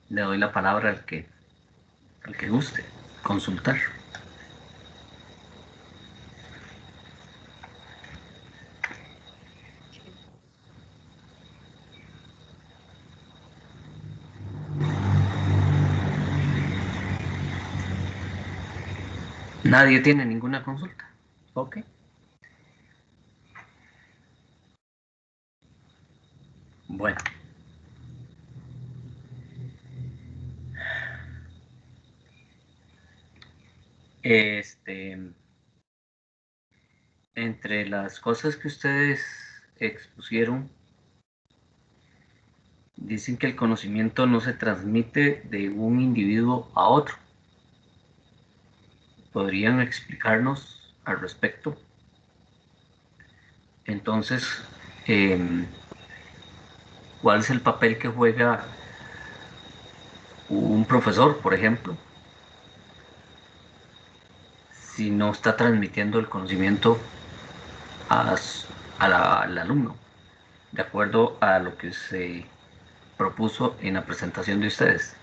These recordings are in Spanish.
le doy la palabra al que guste consultar. Nadie tiene ninguna consulta. Ok. Bueno. Entre las cosas que ustedes expusieron, dicen que el conocimiento no se transmite de un individuo a otro. ¿Podrían explicarnos al respecto? Entonces, ¿cuál es el papel que juega un profesor, por ejemplo, si no está transmitiendo el conocimiento al alumno, de acuerdo a lo que se propuso en la presentación de ustedes?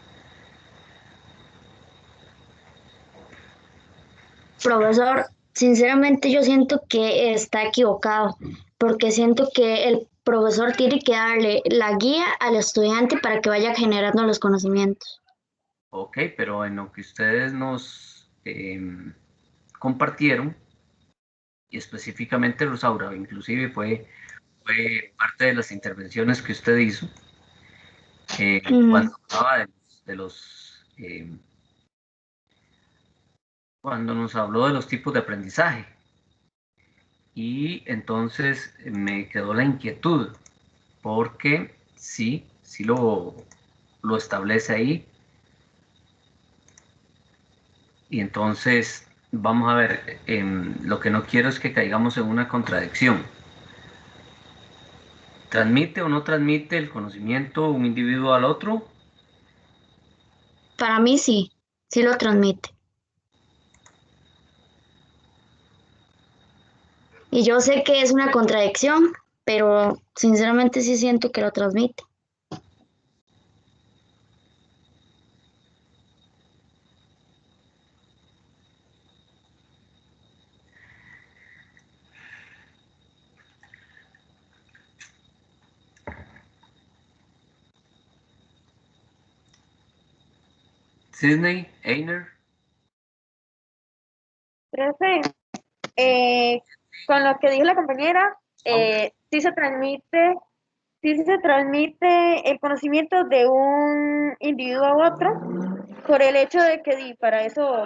Profesor, sinceramente yo siento que está equivocado, porque siento que el profesor tiene que darle la guía al estudiante para que vaya generando los conocimientos. Ok, pero en lo que ustedes nos compartieron, y específicamente Rosaura, inclusive fue parte de las intervenciones que usted hizo, cuando hablaba de los cuando nos habló de los tipos de aprendizaje. Y entonces me quedó la inquietud, porque sí lo establece ahí. Y entonces, vamos a ver, lo que no quiero es que caigamos en una contradicción. ¿Transmite o no transmite el conocimiento un individuo al otro? Para mí sí, sí lo transmite. Y yo sé que es una contradicción, pero sinceramente sí siento que lo transmite. Sidney, Einer. Profe, con lo que dijo la compañera, sí se transmite el conocimiento de un individuo a otro por el hecho de que para eso,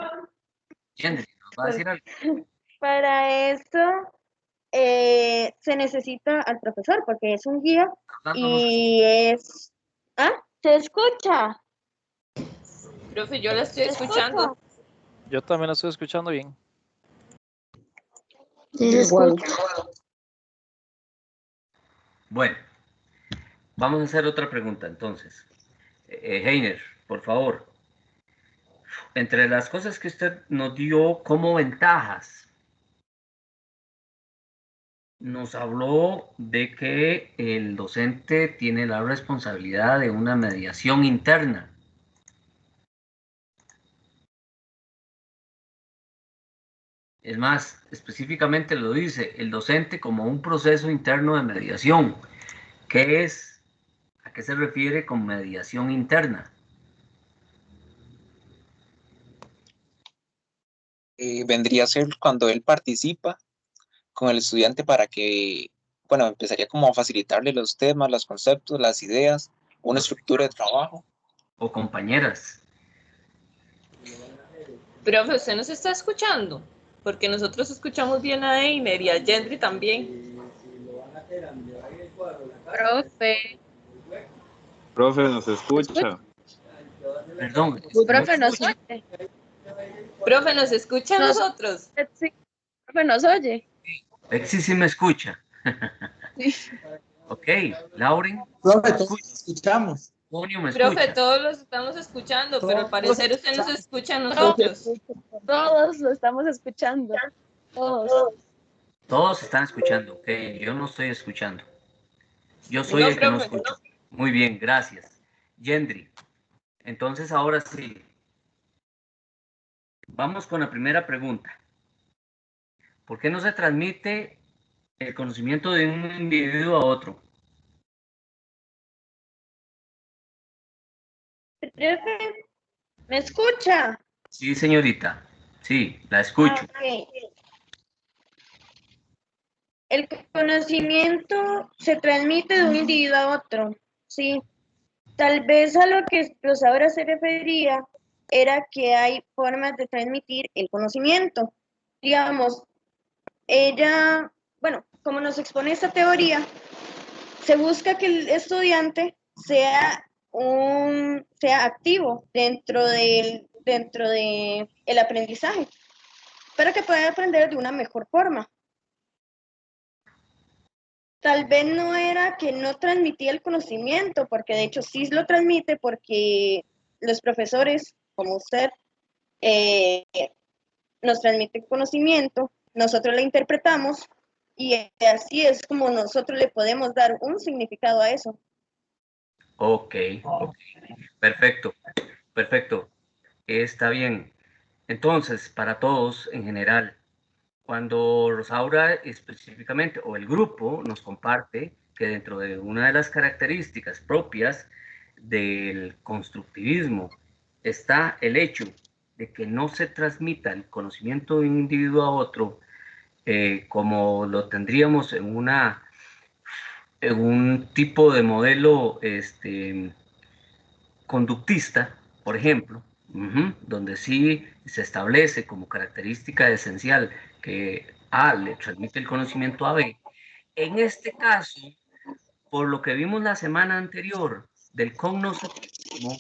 ¿Entiendes? ¿Nos va a decir algo? para eso se necesita al profesor porque es un guía Dándonos y es... ¿Ah? ¿Se escucha? Profe, yo la estoy escuchando. Yo también la estoy escuchando bien. Sí se escucha. Bueno, vamos a hacer otra pregunta entonces. Heiner, por favor, entre las cosas que usted nos dio como ventajas, nos habló de que el docente tiene la responsabilidad de una mediación interna. Es más, específicamente lo dice, el docente como un proceso interno de mediación. ¿Qué es? ¿A qué se refiere con mediación interna? Vendría a ser cuando él participa con el estudiante para que, bueno, empezaría como a facilitarle los temas, los conceptos, las ideas, una estructura de trabajo. O compañeras. Profe, ¿usted nos está escuchando? Porque nosotros escuchamos bien a Einer y a Gendry también. Profe. Profe, ¿nos escucha? Perdón. Profe, ¿nos oye? Profe, ¿nos escucha a nosotros? Sí. Profe, ¿nos oye? Exi sí me escucha. Sí. Ok, Lauren. Profe, todos escuchamos. Junio me Profe, escucha. todos los estamos escuchando, pero al parecer usted nos escucha a Profe, nosotros. todos lo estamos escuchando. Todos. Todos están escuchando, ok. Yo no estoy escuchando. Yo soy el que no escucha. Muy bien, gracias. Gendry, Entonces, ahora sí, vamos con la primera pregunta. ¿Por qué no se transmite el conocimiento de un individuo a otro? Profe, ¿me escucha? Sí, señorita. Sí, la escucho. Ok. El conocimiento se transmite de un individuo a otro, sí. Tal vez a lo que Rosaura se refería era que hay formas de transmitir el conocimiento. Digamos, ella, bueno, como nos expone esta teoría, se busca que el estudiante sea activo dentro de el aprendizaje, para que pueda aprender de una mejor forma. Tal vez no era que no transmitía el conocimiento, porque de hecho sí lo transmite, porque los profesores, como usted, eh, nos transmiten conocimiento, nosotros lo interpretamos y así es como nosotros le podemos dar un significado a eso. Ok, perfecto, perfecto. Está bien. Entonces, para todos en general, cuando Rosaura específicamente o el grupo nos comparte que dentro de una de las características propias del constructivismo está el hecho de que no se transmita el conocimiento de un individuo a otro como lo tendríamos en un tipo de modelo conductista, por ejemplo, donde sí se establece como característica esencial que A le transmite el conocimiento a B. En este caso, por lo que vimos la semana anterior del cognoscitismo,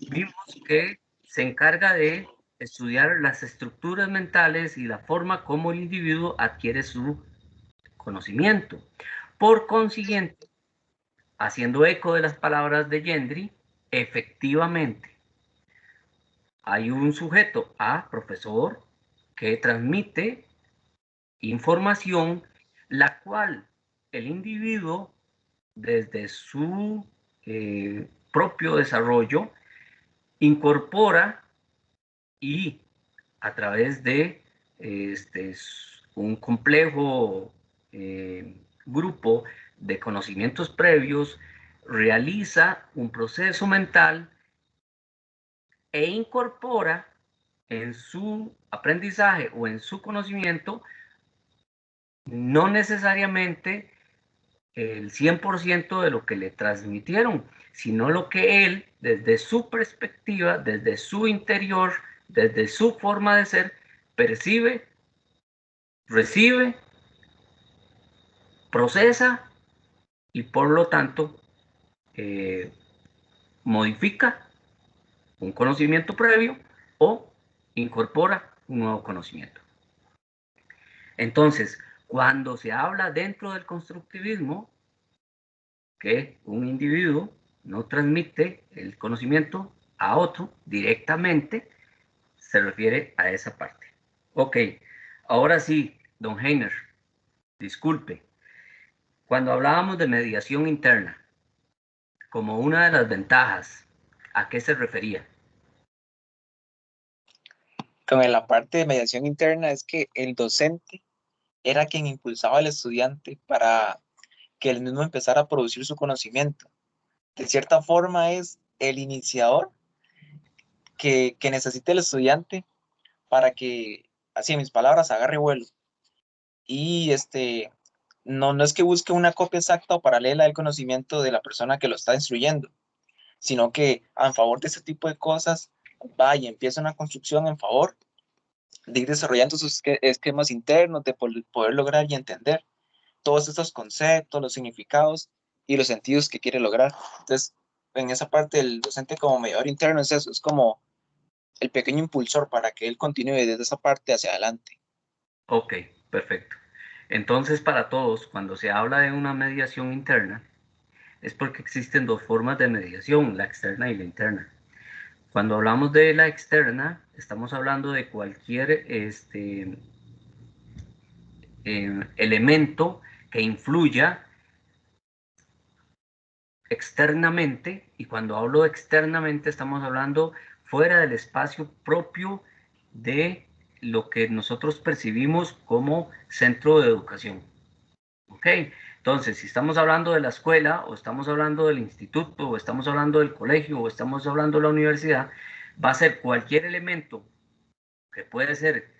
vimos que se encarga de estudiar las estructuras mentales y la forma como el individuo adquiere su conocimiento. Por consiguiente, haciendo eco de las palabras de Gendry, efectivamente, hay un sujeto A, profesor, que transmite información, la cual el individuo, desde su propio desarrollo, incorpora y a través de un complejo grupo de conocimientos previos, realiza un proceso mental e incorpora en su aprendizaje o en su conocimiento no necesariamente el 100% de lo que le transmitieron, sino lo que él, desde su perspectiva, desde su interior, desde su forma de ser, percibe, recibe, procesa y por lo tanto modifica un conocimiento previo o incorpora un nuevo conocimiento. Entonces, cuando se habla dentro del constructivismo que un individuo no transmite el conocimiento a otro directamente, se refiere a esa parte. Ok, ahora sí, don Heiner, disculpe. Cuando hablábamos de mediación interna, como una de las ventajas, ¿a qué se refería? Con la parte de mediación interna es que el docente era quien impulsaba al estudiante para que él mismo empezara a producir su conocimiento. De cierta forma es el iniciador que necesita el estudiante para que, así en mis palabras, agarre vuelo. Y no es que busque una copia exacta o paralela del conocimiento de la persona que lo está instruyendo, sino que a favor de ese tipo de cosas va y empieza una construcción en favor de ir desarrollando sus esquemas internos, de poder lograr y entender todos estos conceptos, los significados y los sentidos que quiere lograr. Entonces, en esa parte, el docente como mediador interno es eso, es como el pequeño impulsor para que él continúe desde esa parte hacia adelante. Ok, perfecto. Entonces, para todos, cuando se habla de una mediación interna, es porque existen dos formas de mediación, la externa y la interna. Cuando hablamos de la externa, estamos hablando de cualquier elemento que influya externamente, y cuando hablo externamente estamos hablando fuera del espacio propio de lo que nosotros percibimos como centro de educación. ¿Ok? Entonces, si estamos hablando de la escuela, o estamos hablando del instituto, o estamos hablando del colegio, o estamos hablando de la universidad, va a ser cualquier elemento que puede ser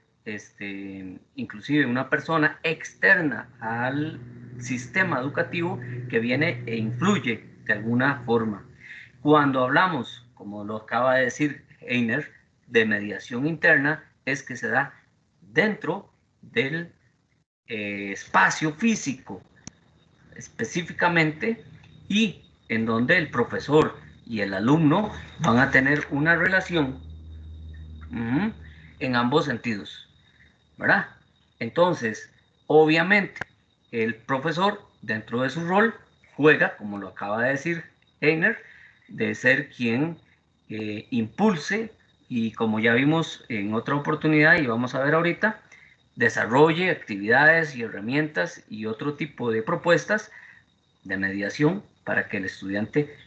inclusive una persona externa al sistema educativo que viene e influye de alguna forma. Cuando hablamos, como lo acaba de decir Einer, de mediación interna, es que se da dentro del espacio físico específicamente, y en donde el profesor y el alumno van a tener una relación en ambos sentidos, ¿verdad? Entonces, obviamente, el profesor, dentro de su rol, juega, como lo acaba de decir Einer, de ser quien impulse y, como ya vimos en otra oportunidad y vamos a ver ahorita, desarrolle actividades y herramientas y otro tipo de propuestas de mediación para que el estudiante,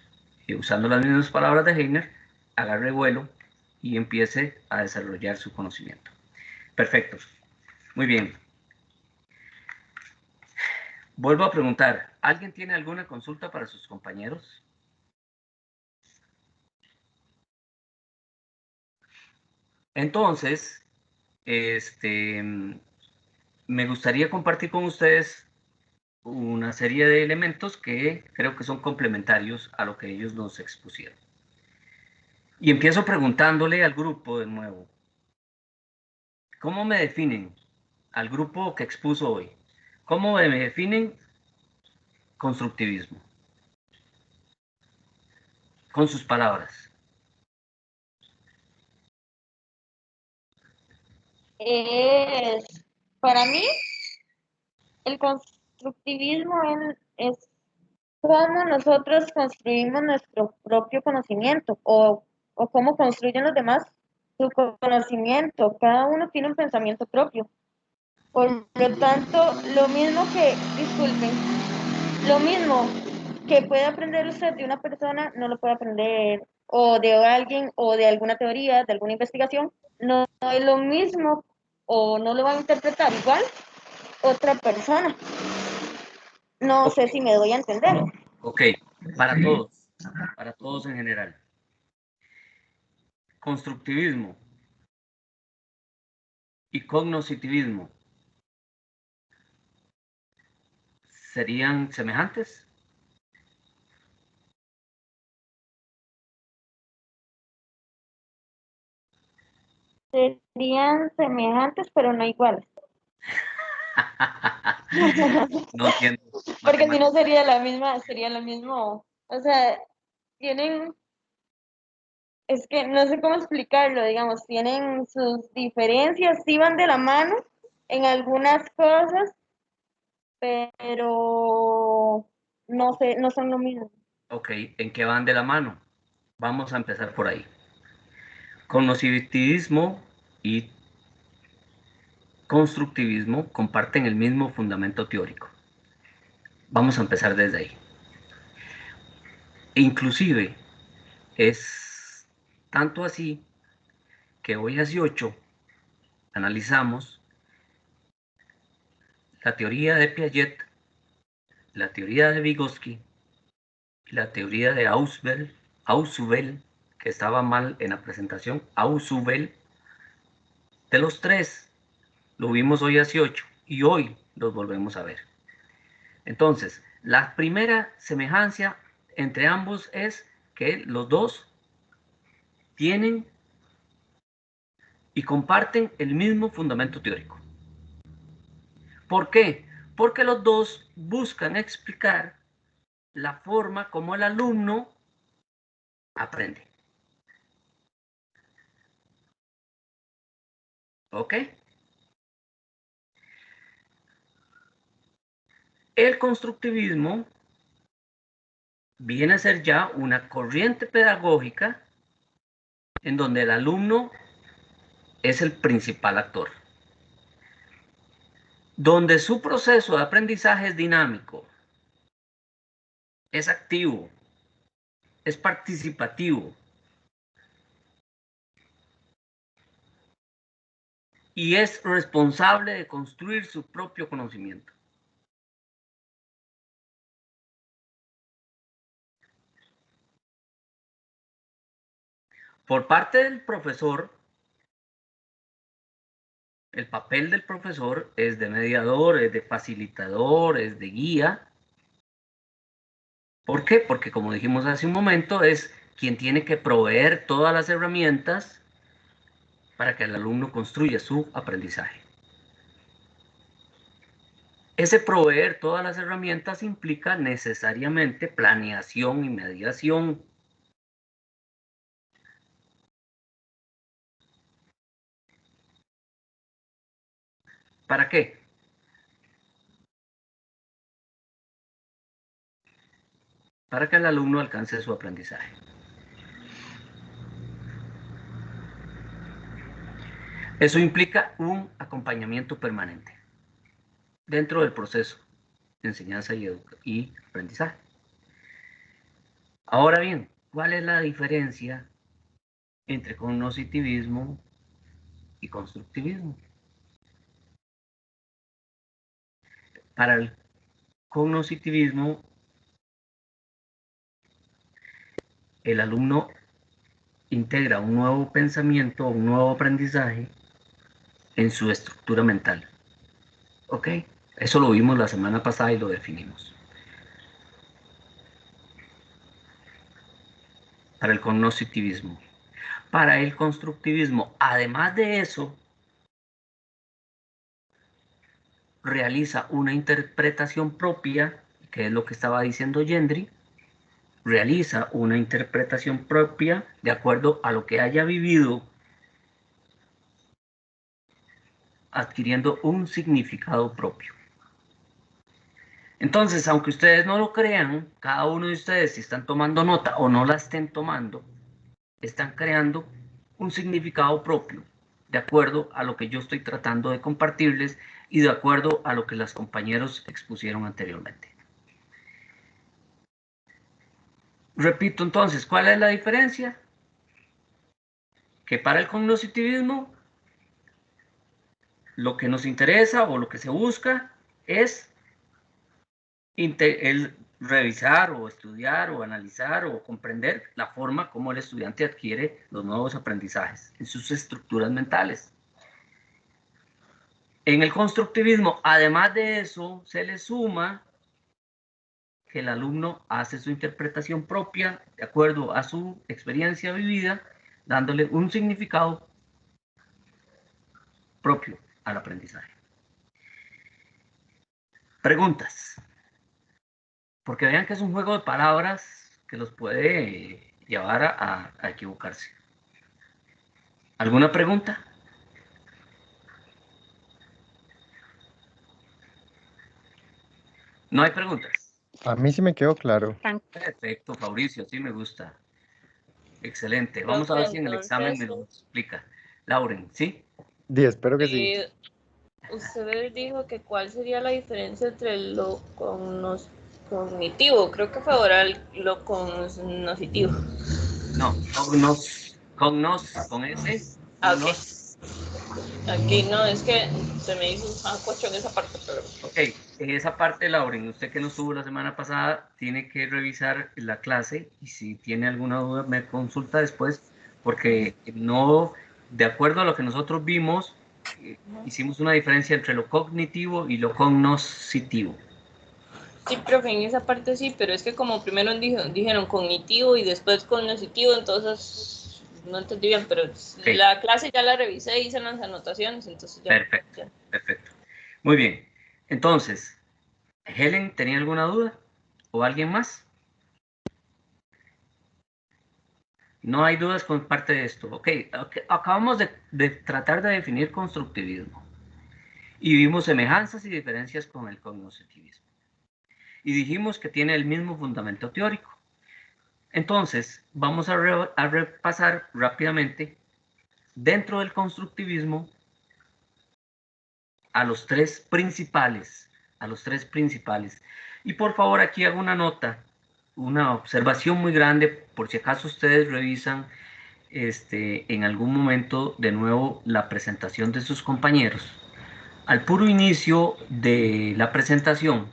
usando las mismas palabras de Einer, agarre vuelo y empiece a desarrollar su conocimiento. Perfecto. Muy bien. Vuelvo a preguntar, ¿alguien tiene alguna consulta para sus compañeros? Entonces, me gustaría compartir con ustedes una serie de elementos que creo que son complementarios a lo que ellos nos expusieron. Y empiezo preguntándole al grupo de nuevo, ¿cómo me definen? Al grupo que expuso hoy, ¿cómo me definen constructivismo? Con sus palabras. Para mí, el constructivismo es cómo nosotros construimos nuestro propio conocimiento o cómo construyen los demás su conocimiento. Cada uno tiene un pensamiento propio. Por lo tanto, lo mismo que puede aprender usted de una persona, no lo puede aprender o de alguien o de alguna teoría, de alguna investigación, no es lo mismo o no lo va a interpretar igual otra persona. No sé si me doy a entender. Ok, para todos en general. Constructivismo y cognoscitivismo, ¿serían semejantes? Serían semejantes, pero no iguales. No entiendo. Porque si no sería lo mismo, o sea, es que no sé cómo explicarlo, digamos, tienen sus diferencias, sí van de la mano en algunas cosas, pero no sé, no son lo mismo. Ok, ¿en qué van de la mano? Vamos a empezar por ahí. Cognitivismo y constructivismo comparten el mismo fundamento teórico. Vamos a empezar desde ahí. Inclusive, es tanto así que hoy a 18 analizamos la teoría de Piaget, la teoría de Vygotsky, la teoría de Ausubel, que estaba mal en la presentación, Ausubel. De los tres, lo vimos hoy a 18 y hoy los volvemos a ver. Entonces, la primera semejanza entre ambos es que los dos tienen y comparten el mismo fundamento teórico. ¿Por qué? Porque los dos buscan explicar la forma como el alumno aprende. ¿Ok? El constructivismo viene a ser ya una corriente pedagógica en donde el alumno es el principal actor, donde su proceso de aprendizaje es dinámico, es activo, es participativo. Y es responsable de construir su propio conocimiento. Por parte del profesor, el papel del profesor es de mediador, es de facilitador, es de guía. ¿Por qué? Porque como dijimos hace un momento, es quien tiene que proveer todas las herramientas para que el alumno construya su aprendizaje. Ese proveer todas las herramientas implica necesariamente planeación y mediación. ¿Para qué? Para que el alumno alcance su aprendizaje. Eso implica un acompañamiento permanente dentro del proceso de enseñanza y aprendizaje. Ahora bien, ¿cuál es la diferencia entre cognoscitivismo y constructivismo? Para el cognoscitivismo, el alumno integra un nuevo pensamiento, un nuevo aprendizaje en su estructura mental. ¿Ok? Eso lo vimos la semana pasada y lo definimos. Para el cognoscitivismo. Para el constructivismo, además de eso, realiza una interpretación propia, que es lo que estaba diciendo Gendry, realiza una interpretación propia de acuerdo a lo que haya vivido, adquiriendo un significado propio. Entonces, aunque ustedes no lo crean, cada uno de ustedes, si están tomando nota o no la estén tomando, están creando un significado propio, de acuerdo a lo que yo estoy tratando de compartirles y de acuerdo a lo que los compañeros expusieron anteriormente. Repito entonces, ¿cuál es la diferencia? Que para el cognoscitivismo, lo que nos interesa o lo que se busca es el revisar o estudiar o analizar o comprender la forma como el estudiante adquiere los nuevos aprendizajes en sus estructuras mentales. En el constructivismo, además de eso, se le suma que el alumno hace su interpretación propia de acuerdo a su experiencia vivida, dándole un significado propio al aprendizaje. Preguntas. Porque vean que es un juego de palabras que los puede llevar a equivocarse. ¿Alguna pregunta? ¿No hay preguntas? A mí sí me quedó claro. Perfecto, Fabricio, sí me gusta. Excelente. Vamos a ver si en el examen me lo explica. Lauren, ¿sí? Espero que sí. Usted dijo que cuál sería la diferencia entre lo cognitivo, creo que fue oral, lo cognoscitivo. No, con S. Okay. Aquí no, es que se me hizo un sancocho en esa parte, pero... Ok, en esa parte, Lauren, usted que no estuvo la semana pasada, tiene que revisar la clase y si tiene alguna duda me consulta después, porque no, de acuerdo a lo que nosotros vimos, hicimos una diferencia entre lo cognitivo y lo cognoscitivo. Sí, profe, en esa parte sí, pero es que como primero dijeron cognitivo y después cognoscitivo, entonces no entendí bien, pero okay. La clase ya la revisé, hice las anotaciones, entonces ya. Perfecto, ya. Perfecto. Muy bien. Entonces, ¿Helen tenía alguna duda? ¿O alguien más? No hay dudas con parte de esto. Okay. Acabamos de tratar de definir constructivismo. Y vimos semejanzas y diferencias con el cognoscitivismo. Y dijimos que tiene el mismo fundamento teórico. Entonces, vamos a repasar rápidamente dentro del constructivismo a los tres principales. Y por favor, aquí hago una nota una observación muy grande, por si acaso ustedes revisan en algún momento de nuevo la presentación de sus compañeros. Al puro inicio de la presentación,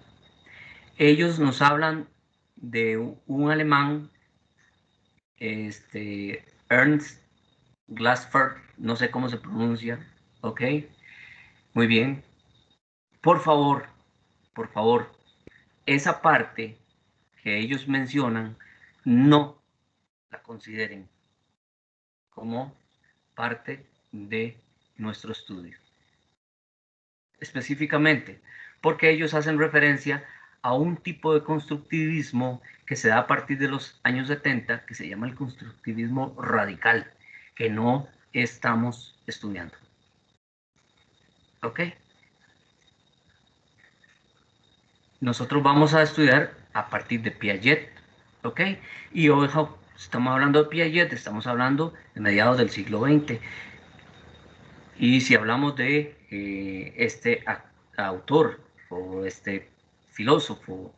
ellos nos hablan de un alemán, Ernst Glassford, no sé cómo se pronuncia, ¿ok? Muy bien. Por favor, esa parte que ellos mencionan, no la consideren como parte de nuestro estudio. Específicamente, porque ellos hacen referencia a un tipo de constructivismo que se da a partir de los años 70, que se llama el constructivismo radical, que no estamos estudiando. ¿Ok? Nosotros vamos a estudiar a partir de Piaget, ¿ok? Y hoy estamos hablando de Piaget, estamos hablando de mediados del siglo XX. Y si hablamos de este autor o este filósofo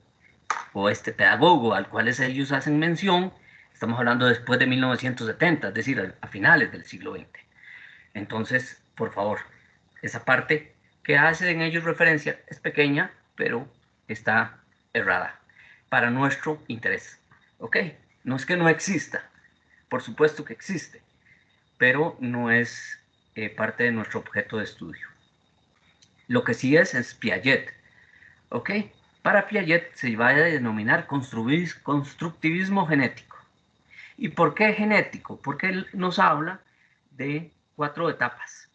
o este pedagogo al cual ellos hacen mención, estamos hablando después de 1970, es decir, a finales del siglo XX. Entonces, por favor, esa parte que hacen ellos referencia es pequeña, pero está errada para nuestro interés. ¿Ok? No es que no exista, por supuesto que existe, pero no es parte de nuestro objeto de estudio. Lo que sí es Piaget. ¿Ok? Para Piaget se va a denominar constructivismo genético. ¿Y por qué genético? Porque él nos habla de 4 etapas.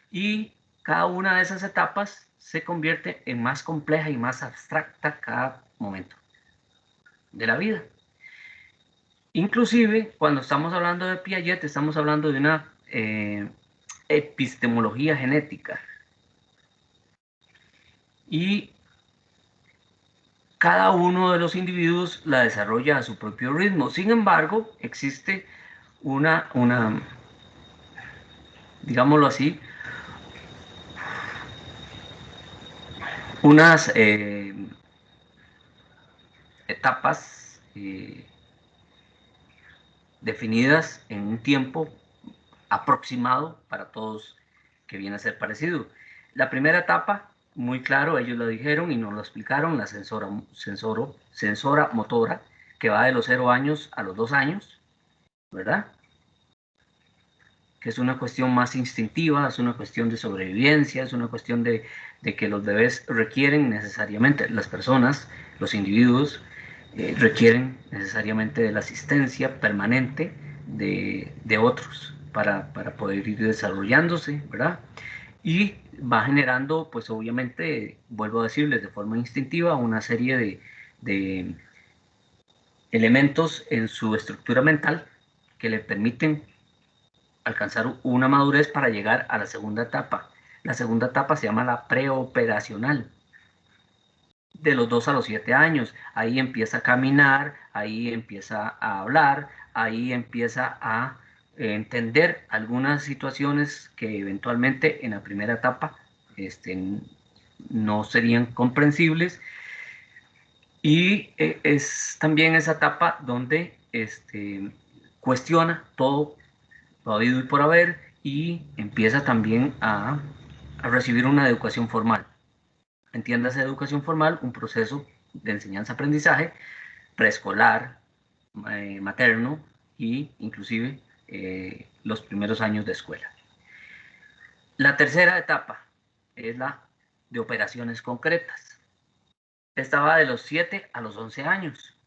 Y cada una de esas etapas se convierte en más compleja y más abstracta cada momento de la vida. Inclusive, cuando estamos hablando de Piaget, estamos hablando de una epistemología genética. Y cada uno de los individuos la desarrolla a su propio ritmo. Sin embargo, existe una digámoslo así, unas etapas definidas en un tiempo aproximado para todos que viene a ser parecido. La primera etapa, muy claro, ellos lo dijeron y nos lo explicaron, la sensora motora, que va de los 0 años a los 2 años, ¿verdad? Que es una cuestión más instintiva, es una cuestión de sobrevivencia, es una cuestión de que los bebés requieren necesariamente, las personas, los individuos, requieren necesariamente de la asistencia permanente de otros para poder ir desarrollándose, ¿verdad? Y va generando, pues obviamente, vuelvo a decirles, de forma instintiva, una serie de elementos en su estructura mental que le permiten alcanzar una madurez para llegar a la segunda etapa. La segunda etapa se llama la preoperacional. De los 2 a los 7 años, ahí empieza a caminar, ahí empieza a hablar, ahí empieza a entender algunas situaciones que eventualmente en la primera etapa no serían comprensibles. Y es también esa etapa donde cuestiona todo lo habido y por haber y empieza también a recibir una educación formal. Entiéndase educación formal, un proceso de enseñanza-aprendizaje preescolar, materno e inclusive los primeros años de escuela. La tercera etapa es la de operaciones concretas. Esta va de los 7 a los 11 años.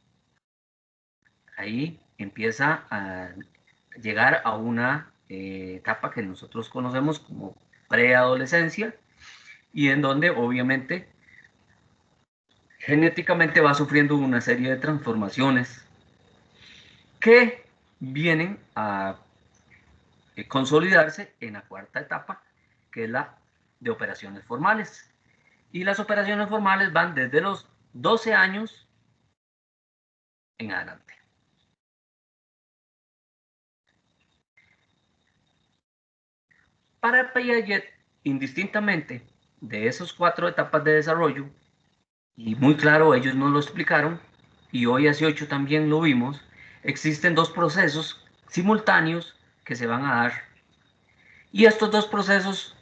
Ahí empieza a llegar a una etapa que nosotros conocemos como preadolescencia y en donde obviamente genéticamente va sufriendo una serie de transformaciones que vienen a consolidarse en la cuarta etapa, que es la de operaciones formales. Y las operaciones formales van desde los 12 años en adelante. Para Piaget, indistintamente de esas 4 etapas de desarrollo, y muy claro, ellos nos lo explicaron, y hoy hace 8 también lo vimos, existen dos procesos simultáneos que se van a dar. Y estos dos procesos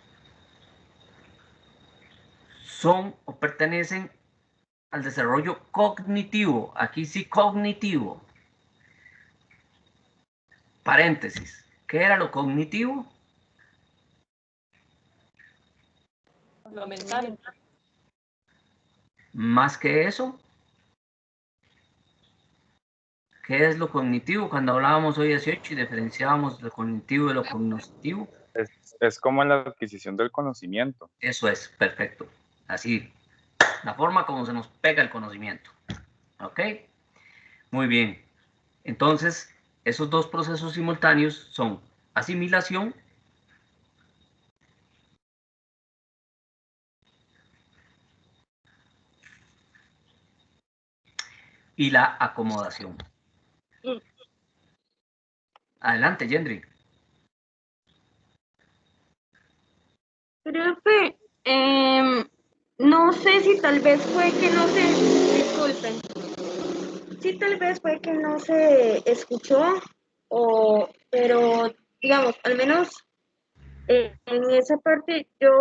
son o pertenecen al desarrollo cognitivo. Aquí sí, cognitivo. Paréntesis. ¿Qué era lo cognitivo? Lo mental. Más que eso, ¿qué es lo cognitivo? Cuando hablábamos hoy 18 y diferenciábamos lo cognitivo de lo cognitivo. Es como la adquisición del conocimiento. Eso es, perfecto. Así, la forma como se nos pega el conocimiento. ¿Ok? Muy bien. Entonces, esos dos procesos simultáneos son asimilación y la acomodación. Adelante, Yendri. Profe, no sé si tal vez fue que no se, disculpen, sí tal vez fue que no se escuchó, pero digamos, al menos en esa parte yo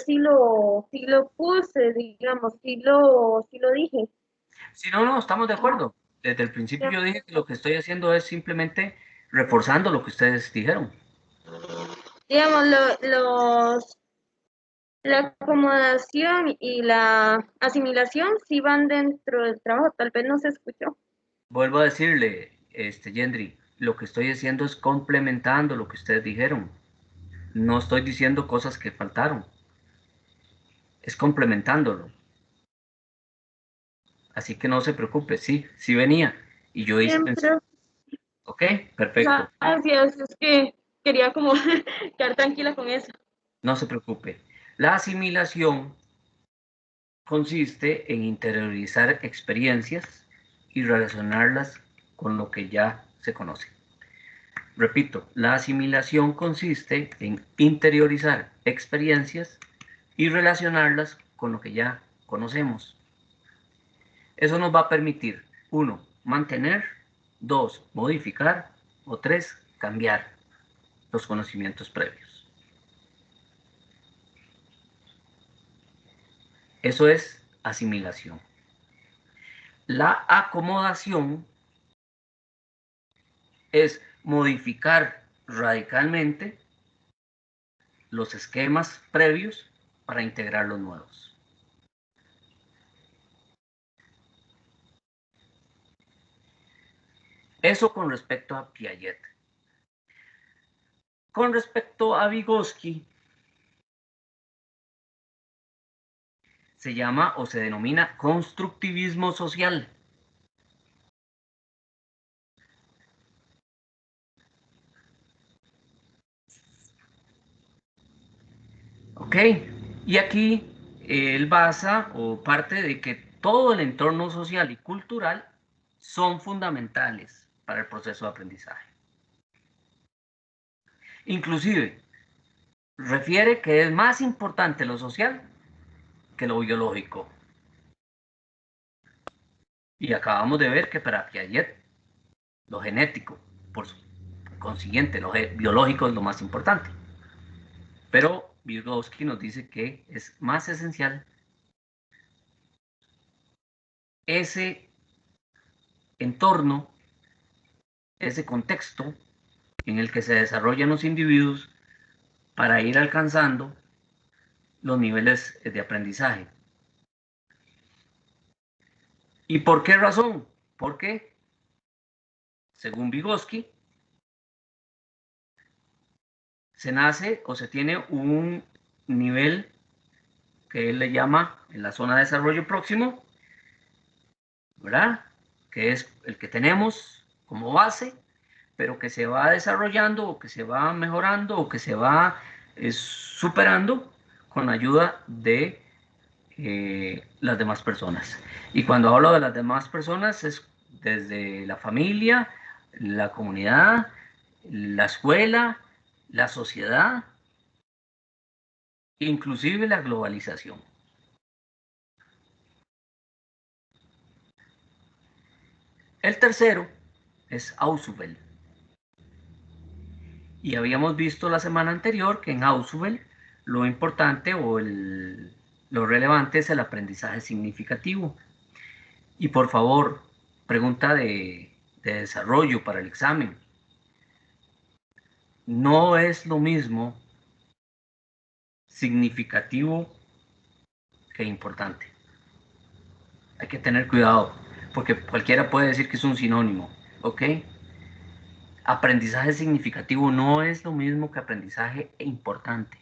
sí lo puse, digamos, sí lo dije. Si no, no, estamos de acuerdo. Desde el principio yo dije que lo que estoy haciendo es simplemente reforzando lo que ustedes dijeron. Digamos, la acomodación y la asimilación sí van dentro del trabajo, tal vez no se escuchó. Vuelvo a decirle, Yendri, lo que estoy haciendo es complementando lo que ustedes dijeron. No estoy diciendo cosas que faltaron. Es complementándolo. Así que no se preocupe, sí, sí venía. Y yo hice... Siempre. Ok, perfecto. Gracias, es que quería como quedar tranquila con eso. No se preocupe. La asimilación consiste en interiorizar experiencias y relacionarlas con lo que ya se conoce. Repito, la asimilación consiste en interiorizar experiencias y relacionarlas con lo que ya conocemos. Eso nos va a permitir, 1, mantener, 2, modificar o 3, cambiar los conocimientos previos. Eso es asimilación. La acomodación es modificar radicalmente los esquemas previos para integrar los nuevos. Eso con respecto a Piaget. Con respecto a Vygotsky, se llama o se denomina constructivismo social. ¿Ok? Y aquí él basa o parte de que todo el entorno social y cultural son fundamentales para el proceso de aprendizaje. Inclusive, refiere que es más importante lo social que lo biológico. Y acabamos de ver que para Piaget, lo genético, por consiguiente, lo biológico es lo más importante. Pero Vygotsky nos dice que es más esencial ese entorno, ese contexto en el que se desarrollan los individuos para ir alcanzando los niveles de aprendizaje. ¿Y por qué razón? Porque, según Vygotsky, se nace o se tiene un nivel que él le llama en la zona de desarrollo próximo, ¿verdad? Que es el que tenemos como base, pero que se va desarrollando o que se va mejorando o que se va superando con la ayuda de las demás personas. Y cuando hablo de las demás personas es desde la familia, la comunidad, la escuela, la sociedad, inclusive la globalización. El tercero es Ausubel. Y habíamos visto la semana anterior que en Ausubel lo importante o lo relevante es el aprendizaje significativo. Y por favor, pregunta de desarrollo para el examen. No es lo mismo significativo que importante. Hay que tener cuidado, porque cualquiera puede decir que es un sinónimo, ¿ok? Aprendizaje significativo no es lo mismo que aprendizaje importante.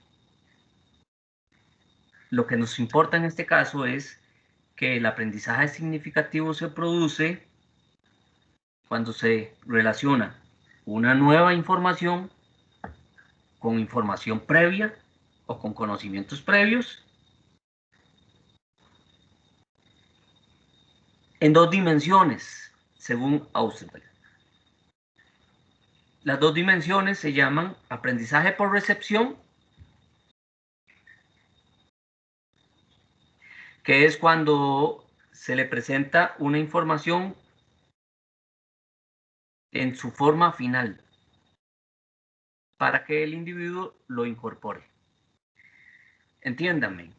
Lo que nos importa en este caso es que el aprendizaje significativo se produce cuando se relaciona una nueva información con información previa o con conocimientos previos en dos dimensiones, según Ausubel. Las dos dimensiones se llaman aprendizaje por recepción, que es cuando se le presenta una información en su forma final para que el individuo lo incorpore. Entiéndanme,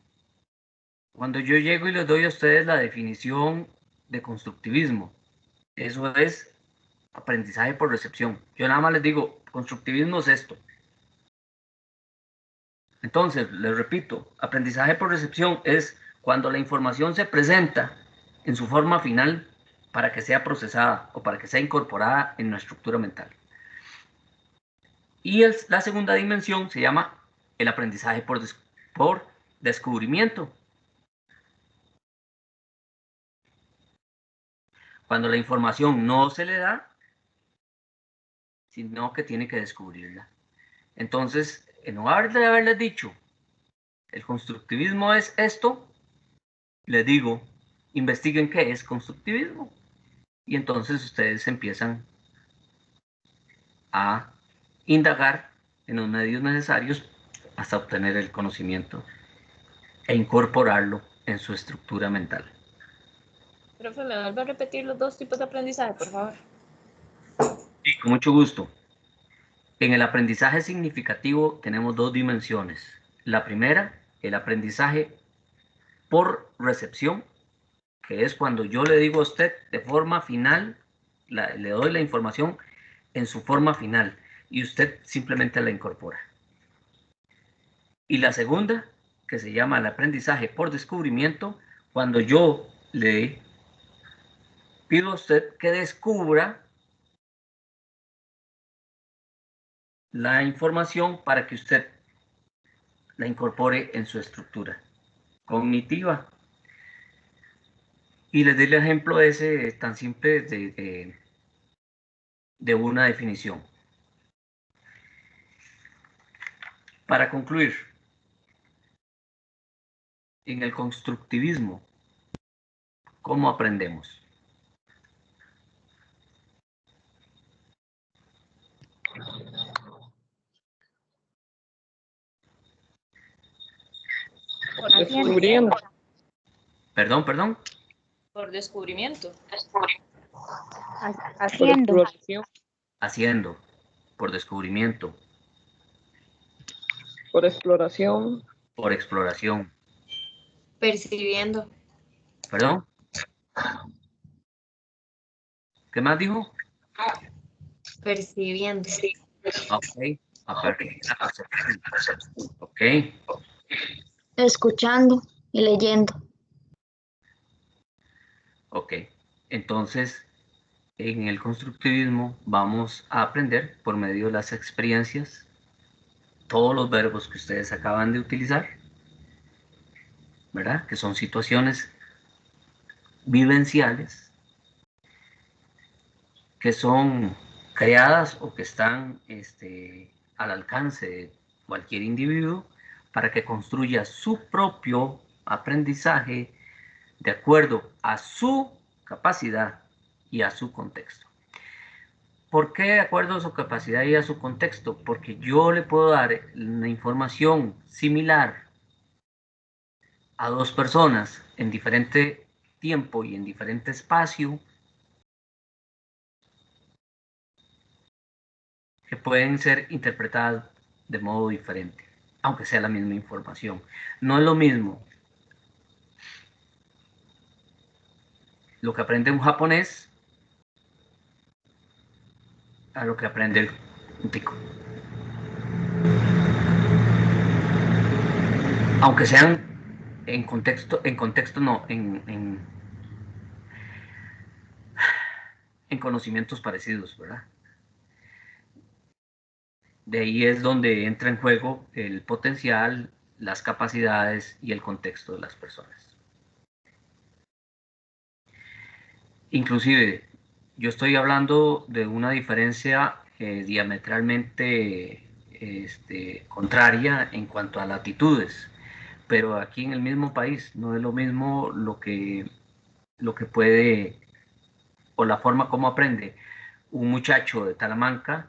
cuando yo llego y les doy a ustedes la definición de constructivismo, eso es aprendizaje por recepción. Yo nada más les digo, constructivismo es esto. Entonces, les repito, aprendizaje por recepción es cuando la información se presenta en su forma final para que sea procesada o para que sea incorporada en nuestra estructura mental. Y la segunda dimensión se llama el aprendizaje por descubrimiento. Cuando la información no se le da, sino que tiene que descubrirla. Entonces, en lugar de haberles dicho, el constructivismo es esto, les digo, investiguen qué es constructivismo. Y entonces ustedes empiezan a indagar en los medios necesarios hasta obtener el conocimiento e incorporarlo en su estructura mental. Profe, ¿me vuelve a repetir los dos tipos de aprendizaje, por favor? Sí, con mucho gusto. En el aprendizaje significativo tenemos dos dimensiones. La primera, el aprendizaje por recepción, que es cuando yo le digo a usted de forma final, le doy la información en su forma final y usted simplemente la incorpora. Y la segunda, que se llama el aprendizaje por descubrimiento, cuando yo le pido a usted que descubra la información para que usted la incorpore en su estructura cognitiva. Y les doy el ejemplo ese tan simple de una definición. Para concluir, en el constructivismo, ¿cómo aprendemos? Por descubrimiento. Perdón. Por descubrimiento. Haciendo. Haciendo, por descubrimiento. Por exploración. Por exploración. Percibiendo. ¿Perdón? ¿Qué más dijo? Percibiendo. Ok. Ok. Escuchando y leyendo. Ok. Entonces, en el constructivismo vamos a aprender por medio de las experiencias todos los verbos que ustedes acaban de utilizar, ¿verdad? Que son situaciones vivenciales, que son creadas o que están al alcance de cualquier individuo para que construya su propio aprendizaje de acuerdo a su capacidad y a su contexto. ¿Por qué de acuerdo a su capacidad y a su contexto? Porque yo le puedo dar una información similar a dos personas en diferente tiempo y en diferente espacio que pueden ser interpretadas de modo diferente, aunque sea la misma información. No es lo mismo lo que aprende un japonés a lo que aprende un tico. Aunque sean en conocimientos parecidos, ¿verdad? De ahí es donde entra en juego el potencial, las capacidades y el contexto de las personas. Inclusive, yo estoy hablando de una diferencia diametralmente contraria en cuanto a latitudes, pero aquí en el mismo país no es lo mismo lo que puede, o la forma como aprende un muchacho de Talamanca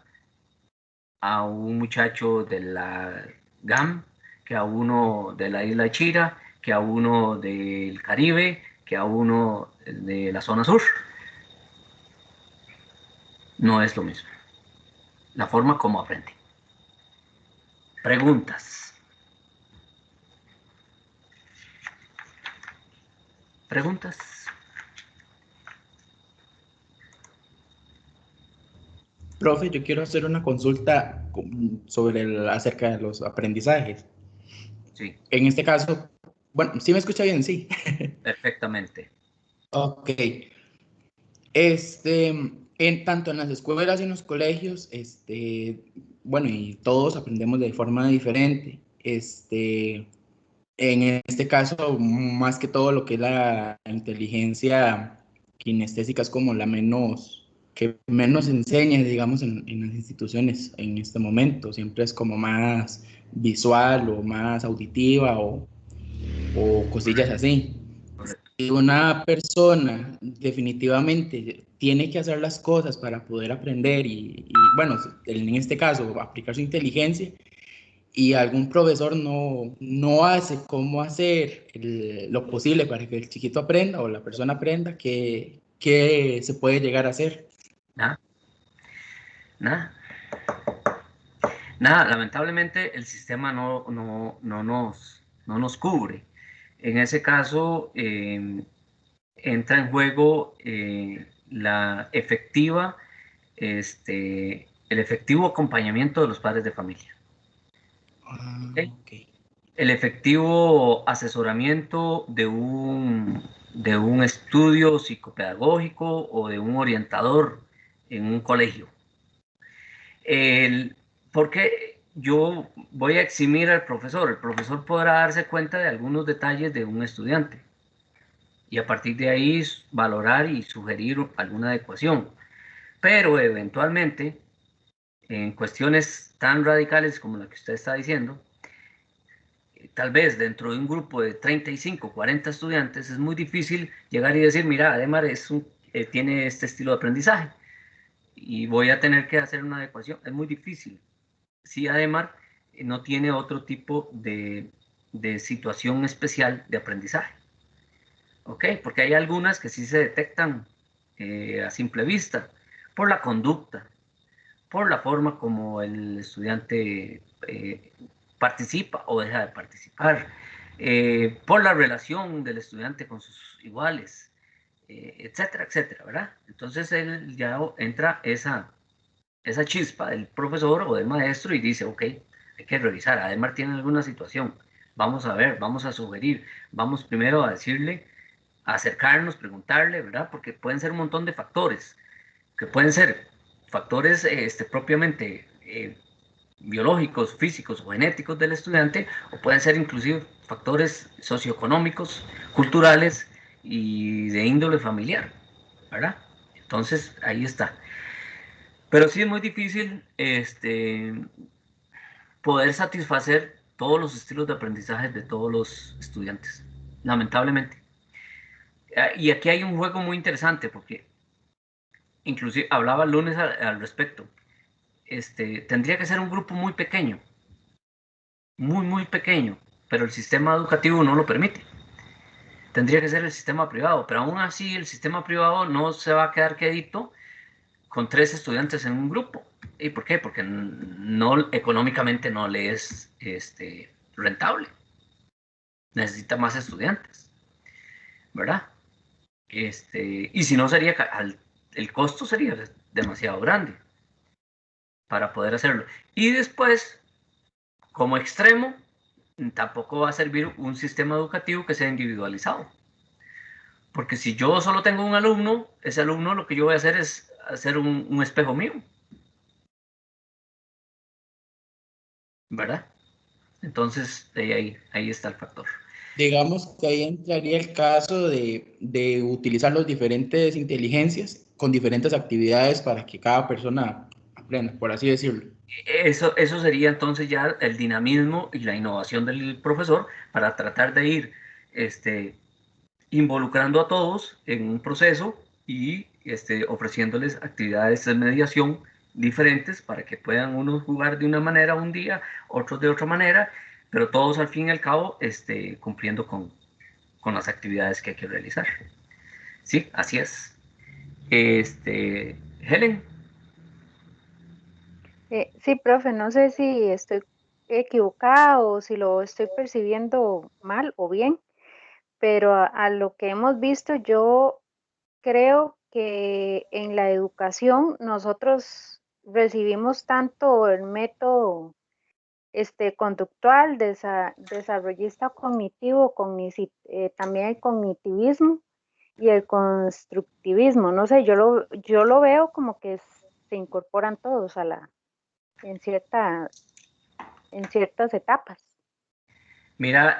a un muchacho de la GAM, que a uno de la isla Chira, que a uno del Caribe, que a uno de la zona sur. No es lo mismo. La forma como aprende. Preguntas. ¿Preguntas? Profe, yo quiero hacer una consulta sobre acerca de los aprendizajes. Sí. En este caso, bueno, ¿sí me escucha bien? Sí. Perfectamente. Ok. Tanto en las escuelas y en los colegios, bueno, y todos aprendemos de forma diferente. En este caso, más que todo lo que es la inteligencia kinestésica es como la que menos enseña, digamos, en las instituciones en este momento. Siempre es como más visual o más auditiva o cosillas así. Correcto. Si una persona definitivamente tiene que hacer las cosas para poder aprender bueno, en este caso, aplicar su inteligencia, y algún profesor no hace cómo hacer lo posible para que el chiquito aprenda o la persona aprenda, ¿qué se puede llegar a hacer? Nada. Nada, lamentablemente el sistema no nos cubre. En ese caso, entra en juego el efectivo acompañamiento de los padres de familia. ¿Okay? El efectivo asesoramiento de un estudio psicopedagógico o de un orientador en un colegio. Porque yo voy a eximir al profesor. El profesor podrá darse cuenta de algunos detalles de un estudiante y a partir de ahí valorar y sugerir alguna adecuación. Pero eventualmente, en cuestiones tan radicales como la que usted está diciendo, tal vez dentro de un grupo de 35, 40 estudiantes, es muy difícil llegar y decir, mira, Ademar tiene este estilo de aprendizaje y voy a tener que hacer una adecuación. Es muy difícil. Si Ademar no tiene otro tipo de situación especial de aprendizaje. ¿Ok? Porque hay algunas que sí se detectan a simple vista, por la conducta, por la forma como el estudiante participa o deja de participar, por la relación del estudiante con sus iguales, etcétera, etcétera, ¿verdad? Entonces él ya entra esa chispa del profesor o del maestro y dice, ok, hay que revisar, además tiene alguna situación, vamos a ver, vamos a sugerir, vamos primero a decirle, a acercarnos, preguntarle, ¿verdad? Porque pueden ser un montón de factores, que pueden ser factores propiamente biológicos, físicos o genéticos del estudiante, o pueden ser inclusive factores socioeconómicos, culturales y de índole familiar, ¿verdad? Entonces, ahí está. Pero sí es muy difícil poder satisfacer todos los estilos de aprendizaje de todos los estudiantes, lamentablemente. Y aquí hay un juego muy interesante porque inclusive hablaba el lunes al respecto. Tendría que ser un grupo muy pequeño, muy pequeño, pero el sistema educativo no lo permite. Tendría que ser el sistema privado, pero aún así el sistema privado no se va a quedar quedito con 3 estudiantes en un grupo. ¿Y por qué? Porque no, económicamente no le es rentable. Necesita más estudiantes, ¿verdad? Y si no sería, el costo sería demasiado grande para poder hacerlo. Y después, como extremo, tampoco va a servir un sistema educativo que sea individualizado. Porque si yo solo tengo un alumno, ese alumno lo que yo voy a hacer es hacer un espejo mío, ¿verdad? Entonces, ahí está el factor. Digamos que ahí entraría el caso de utilizar las diferentes inteligencias con diferentes actividades para que cada persona aprenda, por así decirlo. Eso sería entonces ya el dinamismo y la innovación del profesor para tratar de ir involucrando a todos en un proceso y ofreciéndoles actividades de mediación diferentes para que puedan unos jugar de una manera un día, otros de otra manera, pero todos al fin y al cabo cumpliendo con las actividades que hay que realizar. Sí, así es. Helen. Sí, profe, no sé si estoy equivocado o si lo estoy percibiendo mal o bien, pero a lo que hemos visto, yo creo que en la educación nosotros recibimos tanto el método conductual, desarrollista cognitivo, también el cognitivismo y el constructivismo. No sé, yo lo veo como que se incorporan todos en ciertas etapas. Mira,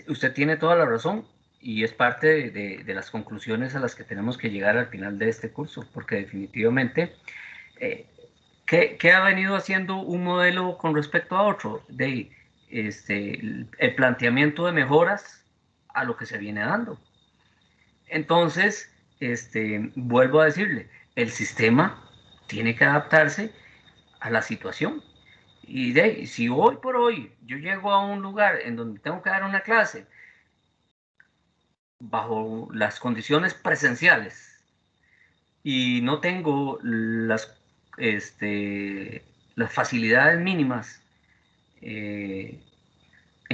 usted tiene toda la razón y es parte de las conclusiones a las que tenemos que llegar al final de este curso, porque definitivamente, ¿qué ha venido haciendo un modelo con respecto a otro? El planteamiento de mejoras a lo que se viene dando. Entonces, vuelvo a decirle, el sistema tiene que adaptarse a la situación. Y si hoy por hoy yo llego a un lugar en donde tengo que dar una clase bajo las condiciones presenciales y no tengo las facilidades mínimas en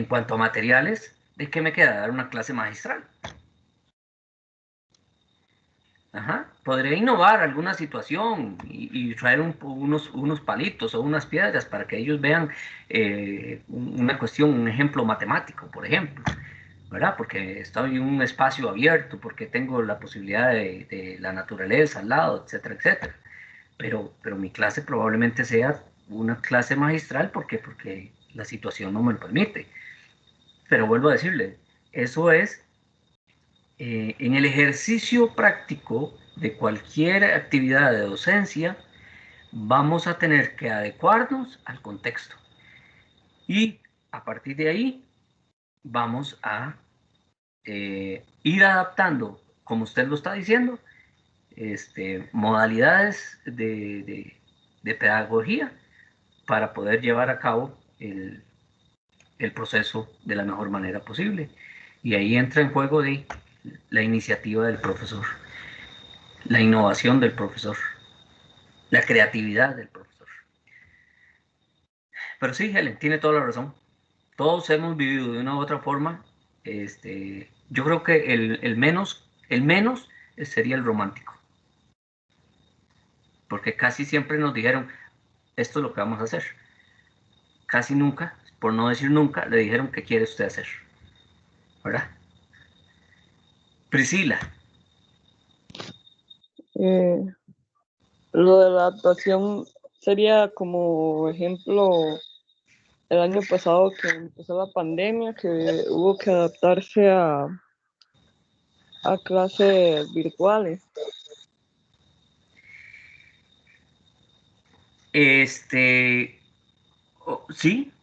cuanto a materiales, ¿de qué me queda? Dar una clase magistral. Ajá. Podría innovar alguna situación y traer unos palitos o unas piedras para que ellos vean una cuestión, un ejemplo matemático, por ejemplo, ¿verdad? Porque estoy en un espacio abierto, porque tengo la posibilidad de la naturaleza al lado, etcétera, etcétera. Pero mi clase probablemente sea una clase magistral porque la situación no me lo permite. Pero vuelvo a decirle, eso es en el ejercicio práctico de cualquier actividad de docencia, vamos a tener que adecuarnos al contexto. Y a partir de ahí, vamos a ir adaptando, como usted lo está diciendo, modalidades de pedagogía para poder llevar a cabo el proceso de la mejor manera posible. Y ahí entra en juego la iniciativa del profesor, la innovación del profesor, la creatividad del profesor. Pero sí, Helen, tiene toda la razón. Todos hemos vivido de una u otra forma. Yo creo que el menos sería el romántico. Porque casi siempre nos dijeron, esto es lo que vamos a hacer. Casi nunca, por no decir nunca, le dijeron qué quiere usted hacer. ¿Verdad? Priscila. Lo de la adaptación sería como ejemplo el año pasado que empezó la pandemia, que hubo que adaptarse a clases virtuales.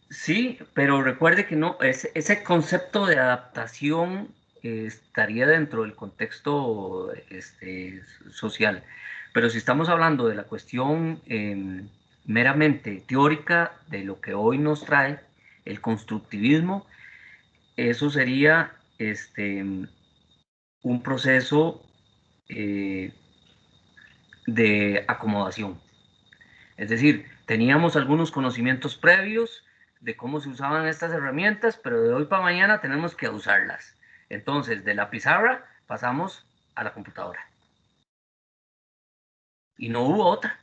Sí, pero recuerde que no, ese concepto de adaptación estaría dentro del contexto social. Pero si estamos hablando de la cuestión meramente teórica de lo que hoy nos trae el constructivismo, eso sería un proceso de acomodación. Es decir, teníamos algunos conocimientos previos de cómo se usaban estas herramientas, pero de hoy para mañana tenemos que usarlas. Entonces, de la pizarra pasamos a la computadora. Y no hubo otra.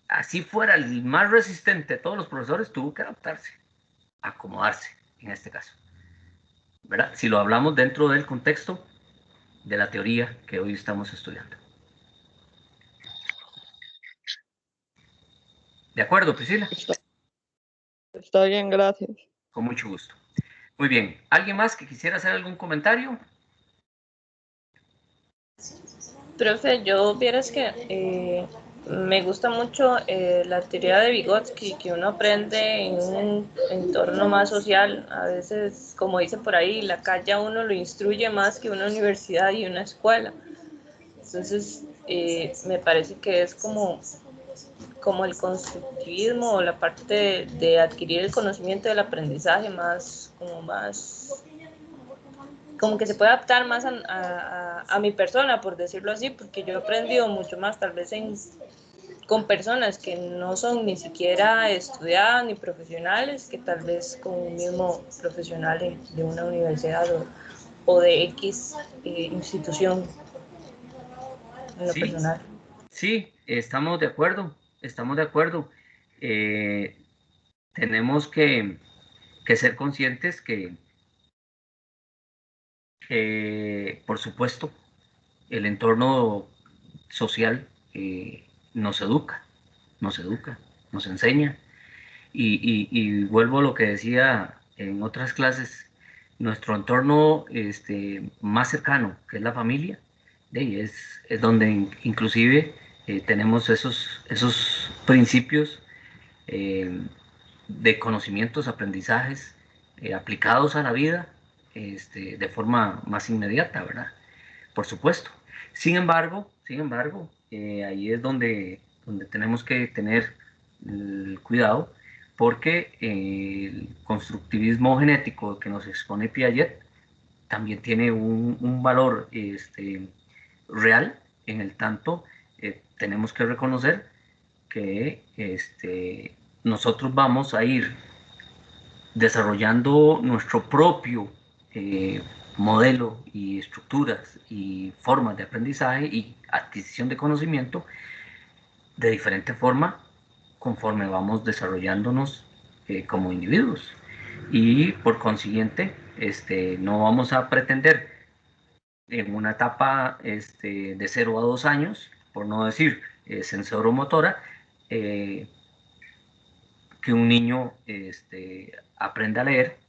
Así fuera el más resistente de todos los profesores, tuvo que adaptarse, acomodarse, en este caso, ¿verdad? Si lo hablamos dentro del contexto de la teoría que hoy estamos estudiando. ¿De acuerdo, Priscila? Está bien, gracias. Con mucho gusto. Muy bien. ¿Alguien más que quisiera hacer algún comentario? Profe, yo vieras que me gusta mucho la teoría de Vygotsky, que uno aprende en un entorno más social. A veces, como dice por ahí, la calle a uno lo instruye más que una universidad y una escuela. Entonces, me parece que es como el constructivismo o la parte de adquirir el conocimiento del aprendizaje como que se puede adaptar más a mi persona, por decirlo así, porque yo he aprendido mucho más tal vez con personas que no son ni siquiera estudiadas ni profesionales, que tal vez con un mismo profesional de una universidad o de X institución en lo personal. Sí, estamos de acuerdo, tenemos que ser conscientes que por supuesto, el entorno social nos educa, nos enseña. Y vuelvo a lo que decía en otras clases, nuestro entorno más cercano, que es la familia, es donde inclusive tenemos esos principios de conocimientos, aprendizajes aplicados a la vida de forma más inmediata, ¿verdad? Por supuesto. Sin embargo, ahí es donde tenemos que tener cuidado, porque el constructivismo genético que nos expone Piaget también tiene un valor real, en el tanto tenemos que reconocer que nosotros vamos a ir desarrollando nuestro propio modelo y estructuras y formas de aprendizaje y adquisición de conocimiento de diferente forma conforme vamos desarrollándonos como individuos, y por consiguiente no vamos a pretender en una etapa de 0 a 2 años, por no decir sensoromotora, que un niño aprenda a leer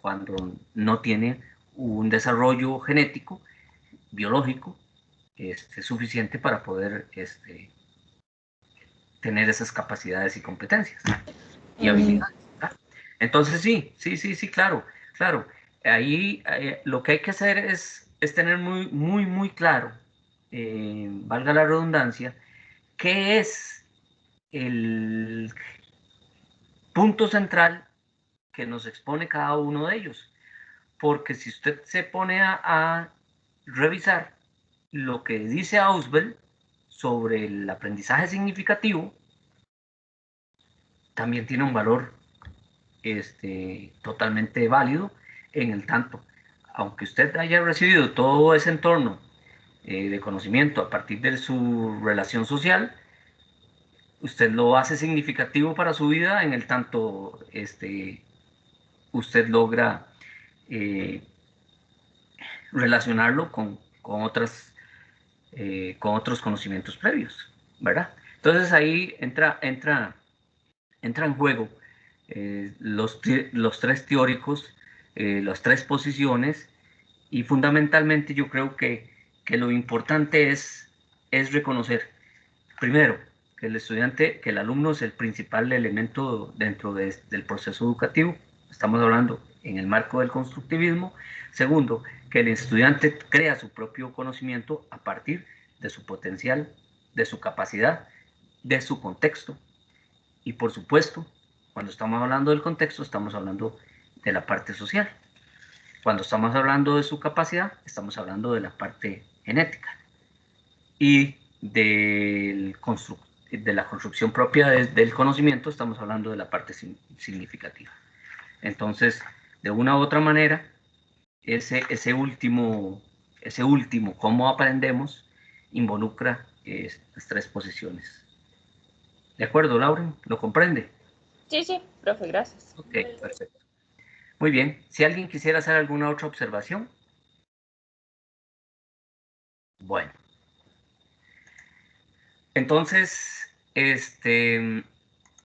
cuando no tiene un desarrollo genético, biológico, suficiente para poder tener esas capacidades y competencias y habilidades. Entonces sí, claro. Ahí lo que hay que hacer es tener muy claro, valga la redundancia, qué es el punto central que nos expone cada uno de ellos. Porque si usted se pone a revisar lo que dice Ausubel sobre el aprendizaje significativo, también tiene un valor totalmente válido, en el tanto, aunque usted haya recibido todo ese entorno de conocimiento a partir de su relación social, usted lo hace significativo para su vida en el tanto usted logra relacionarlo con otros conocimientos previos, ¿verdad? Entonces ahí entra en juego los 3 teóricos, las 3 posiciones, y fundamentalmente yo creo que lo importante es reconocer, primero, que el estudiante, que el alumno es el principal elemento dentro del proceso educativo. Estamos hablando en el marco del constructivismo. Segundo, que el estudiante crea su propio conocimiento a partir de su potencial, de su capacidad, de su contexto. Y por supuesto, cuando estamos hablando del contexto, estamos hablando de la parte social. Cuando estamos hablando de su capacidad, estamos hablando de la parte genética y del de la construcción propia del conocimiento, estamos hablando de la parte significativa. Entonces, de una u otra manera, ese último, cómo aprendemos, involucra las tres posiciones. ¿De acuerdo, Lauren? ¿Lo comprende? Sí, sí, profe, gracias. Ok, perfecto. Muy bien. Si alguien quisiera hacer alguna otra observación. Bueno. Entonces,